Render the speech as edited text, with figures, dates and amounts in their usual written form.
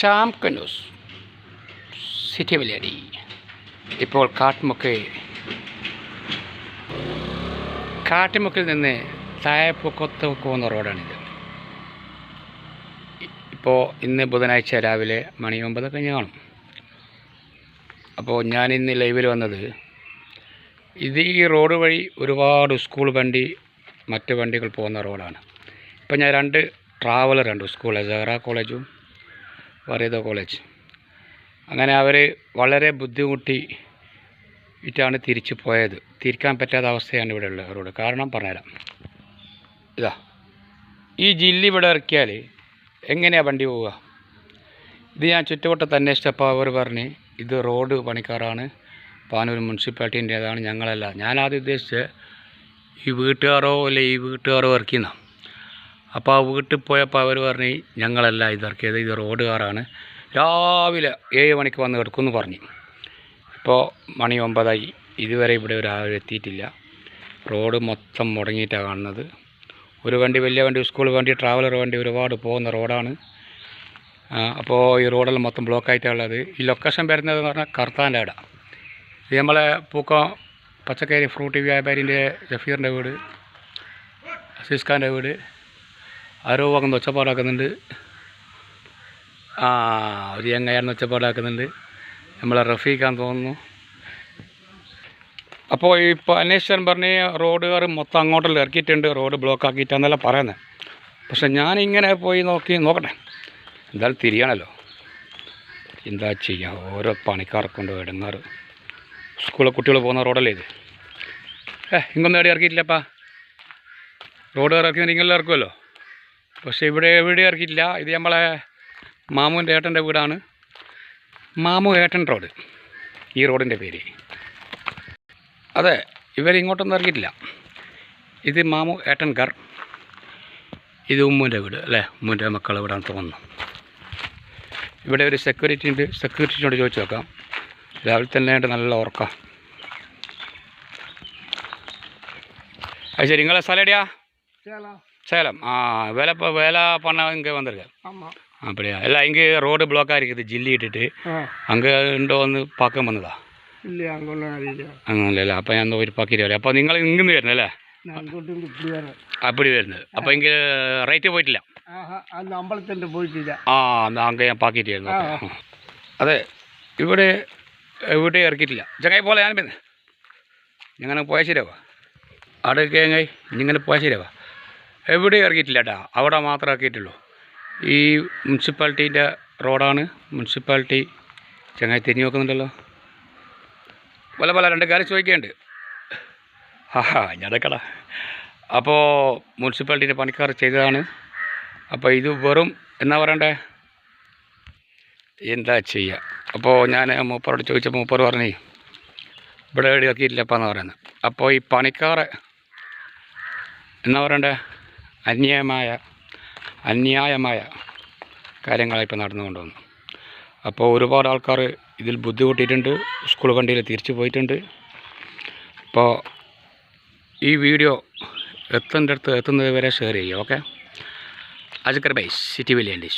Sham കന്നൂസ് city വില്ലേടി ഇപ്പോൾ കാട്ടുമുക്കിൽ നിന്ന് താഴെപ്പുറത്ത് പോകുന്ന റോഡാണിത്. ഇപ്പോൾ ഇന്ന് ബുധനാഴ്ച രാവിലെ മണി 9 കഴിഞ്ഞ് കാണും. അപ്പോൾ ഞാനിന്ന് ലൈവിൽ വന്നത് ഈ റോഡ് വഴി ഒരുപാട് സ്കൂൾ വണ്ടി മറ്റ് വണ്ടികൾ പോകുന്ന റോഡാണ്. ഇപ്പോൾ ഞാൻ 2 ട്രാവലർ കണ്ടു, സ്കൂൾ സെഹ്റ കോളേജും ഫരീദ കോളേജ്. അങ്ങനെ അവർ വളരെ ബുദ്ധിമുട്ടിയിട്ടാണ് തിരിച്ചു പോയത്. തിരിക്കാൻ പറ്റാത്ത അവസ്ഥയാണ് ഇവിടെ ഉള്ള റോഡ്. കാരണം പറഞ്ഞുതരാം. ഇതാ ഈ ജില്ല ഇവിടെ ഇറക്കിയാൽ എങ്ങനെയാണ് വണ്ടി പോവുക? ഇത് ഞാൻ ചുറ്റുവട്ടത്ത് അന്വേഷിച്ചപ്പോൾ അവർ പറഞ്ഞ് ഇത് റോഡ് പണിക്കാരാണ്, പാനൂർ മുനിസിപ്പാലിറ്റീൻ്റേതാണ്, ഞങ്ങളല്ല. ഞാനാദ്യം ഉദ്ദേശിച്ചത് ഈ വീട്ടുകാരോ ഇറക്കിയെന്ന. അപ്പോൾ ആ വീട്ടിൽ പോയപ്പോൾ അവർ പറഞ്ഞ് ഞങ്ങളല്ല ഇതിറക്കിയത്, ഇത് റോഡുകാരാണ്, രാവിലെ 7 മണിക്ക് വന്ന് കിടക്കുമെന്ന് പറഞ്ഞു. ഇപ്പോൾ മണി 9 ആയി, ഇതുവരെ ഇവിടെ രാവിലെ എത്തിയിട്ടില്ല. റോഡ് മൊത്തം മുടങ്ങിയിട്ടാണ് കാണുന്നത്. ഒരു വണ്ടി, വലിയ വണ്ടി, സ്കൂൾ വണ്ടി, ട്രാവലർ വണ്ടി ഒരുപാട് പോകുന്ന റോഡാണ്. അപ്പോൾ ഈ റോഡെല്ലാം മൊത്തം ബ്ലോക്കായിട്ടാണുള്ളത്. ഈ ലൊക്കേഷൻ വരുന്നതെന്ന് പറഞ്ഞാൽ കർത്താൻ്റെ ഇട. ഇത് നമ്മളെ പൂക്കം പച്ചക്കറി ഫ്രൂട്ട് വ്യാപാരിൻ്റെ ജഫീറിൻ്റെ വീട്, അസീസ് ഖാൻ്റെ വീട്. ആരോ വന്ന് ഒച്ചപ്പാടാക്കുന്നുണ്ട്. ഒരു ചങ്ങായായിരുന്നു ഒച്ചപ്പാടാക്കുന്നുണ്ട്. നമ്മളെ റഫീഖാന്ന് തോന്നുന്നു. അപ്പോൾ ഇപ്പോൾ അന്വേഷിച്ചാൻ പറഞ്ഞ് റോഡുകാർ മൊത്തം അങ്ങോട്ടെല്ലാം ഇറക്കിയിട്ടുണ്ട്, റോഡ് ബ്ലോക്ക് ആക്കിയിട്ടാണെന്നല്ല പറയുന്നത്. പക്ഷെ ഞാനിങ്ങനെ പോയി നോക്കട്ടെ, എന്തായാലും തിരിയണമല്ലോ. എന്താ ചെയ്യുക, ഓരോ പണിക്കാർക്ക് കൊണ്ട് ഇടങ്ങാറ്. സ്കൂളിൽ കുട്ടികൾ പോകുന്ന റോഡല്ലേ ഇത്. ഇങ്ങൊന്നും എവിടെ ഇറക്കിയിട്ടില്ലപ്പാ. റോഡുകാർ ഇറക്കി ഇങ്ങെല്ലാം ഇറക്കുമല്ലോ, പക്ഷേ ഇവിടെ എവിടെ ഇറക്കിയിട്ടില്ല. ഇത് നമ്മളെ മാമുവിൻ്റെ ഏട്ടൻ്റെ വീടാണ്, മാമു ഏട്ടൻ റോഡ്, ഈ റോഡിൻ്റെ പേര്. അതെ, ഇവരിങ്ങോട്ടൊന്നും ഇറക്കിയിട്ടില്ല. ഇത് മാമു ഏട്ടൻ ഗർ, ഇത് ഉമ്മുൻ്റെ വീട് അല്ലേ, ഉമ്മുൻ്റെ മക്കൾ ഇവിടെയാണ് തോന്നുന്നു. ഇവിടെ ഒരു സെക്യൂരിറ്റി ഉണ്ട്, സെക്യൂരിറ്റിയോട് ചോദിച്ചു നോക്കാം. രാവിലെ തന്നെ ആയിട്ട് നല്ല ഉറക്കം. അത് ശരി, നിങ്ങളെ സ്ഥലം എവിടെയാ? சேலம். வேலை பண்ண இங்கே வந்திருக்கேன். அப்படியா? இல்லை, இங்கே ரோடு பிளாக்காக இருக்குது, ஜில்லி இட்டுட்டு. அங்கே உண்டோ வந்து பார்க்க வந்ததா? இல்லை, அங்கே இல்லை. அப்போ ഞാൻ പോയിട്ട് പാക്കിയിട്ട് വരാം. അപ്പോൾ നിങ്ങൾ ഇങ്ങോട്ട് വരുന്നല്ലേ? அப்படி വരുന്നത്. അപ്പോൾ ഇங்கே റൈറ്റ് പോയിട്ടില്ല? അമ്പലത്തിൻ്റെ പോയിട്ടില്ല. അങ്ങ് ഞാൻ പാക്കിയിട്ട് വരുന്നു. അതെ, ഇവിടെ എവിടെ ഇറക്കിയിട്ടില്ല. ചങ്ങായി പോലെ ഞാൻ പിന്നെ ഇങ്ങനെ പോയാൽ ശരിയാവാ. അവിടെ ചങ്ങായി ഇങ്ങനെ പോയാൽ ശരിയാവാ. എവിടെ ഇറക്കിയിട്ടില്ല കേട്ടോ, അവിടെ മാത്രമേ ഇറക്കിയിട്ടുള്ളൂ. ഈ മുനിസിപ്പാലിറ്റീൻ്റെ റോഡാണ്. മുനിസിപ്പാലിറ്റി ചങ്ങായി തിരിഞ്ഞു നോക്കുന്നുണ്ടല്ലോ. പല 2 കാര്യം ചോദിക്കുന്നുണ്ട്. ഞടക്കട. അപ്പോൾ മുനിസിപ്പാലിറ്റീൻ്റെ പണിക്കാർ ചെയ്തതാണ്. അപ്പോൾ ഇത് വെറും എന്നാ പറയണ്ടേ, എന്താ ചെയ്യുക. അപ്പോൾ ഞാൻ മൂപ്പറോട് ചോദിച്ചപ്പോൾ മൂപ്പർ പറഞ്ഞേ ഇവിടെ എവിടെ ഇറക്കിയിട്ടില്ലപ്പാന്ന് പറയുന്നത്. അപ്പോൾ ഈ പണിക്കാരെ എന്നാ പറയണ്ടേ, അന്യായമായ കാര്യങ്ങളാണ് ഇപ്പോൾ നടന്നുകൊണ്ട് വന്നു. അപ്പോൾ ഒരുപാട് ആൾക്കാർ ഇതിൽ ബുദ്ധിമുട്ടിയിട്ടുണ്ട്, സ്കൂൾ വണ്ടിയിൽ തിരിച്ചു പോയിട്ടുണ്ട്. അപ്പോൾ ഈ വീഡിയോ എത്തുന്നത് വരെ ഷെയർ ചെയ്യുക. ഓക്കെ, അജക്കർ ബൈ, സിറ്റി വില്ലേണ്ടി.